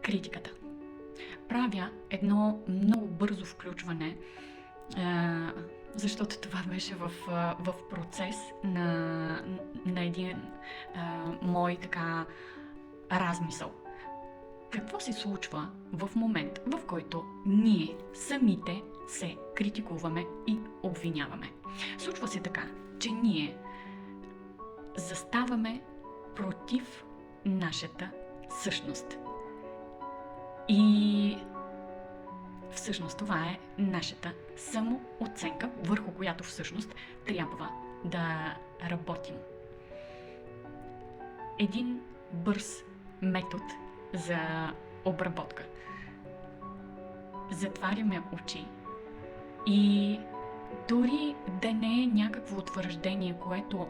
Критиката. Правя едно много бързо включване, защото това беше в процес на един мой размисъл. Какво се случва в момент, в който ние самите се критикуваме и обвиняваме? Случва се така, че ние заставаме против нашата същност. И всъщност това е нашата самооценка, върху която всъщност трябва да работим. Един бърз метод за обработка. Затваряме очи и дори да не е някакво утвърждение, което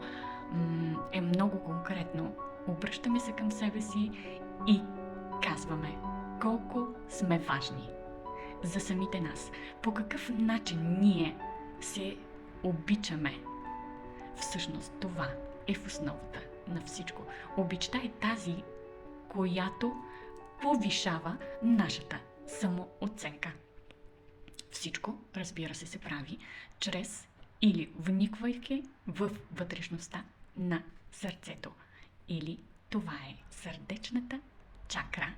е много конкретно, обръщаме се към себе си и казваме колко сме важни за самите нас. По какъв начин ние се обичаме. Всъщност това е в основата на всичко. Обичта е тази, която повишава нашата самооценка. Всичко, разбира се, се прави чрез или вниквайки в вътрешността на сърцето. Или това е сърдечната чакра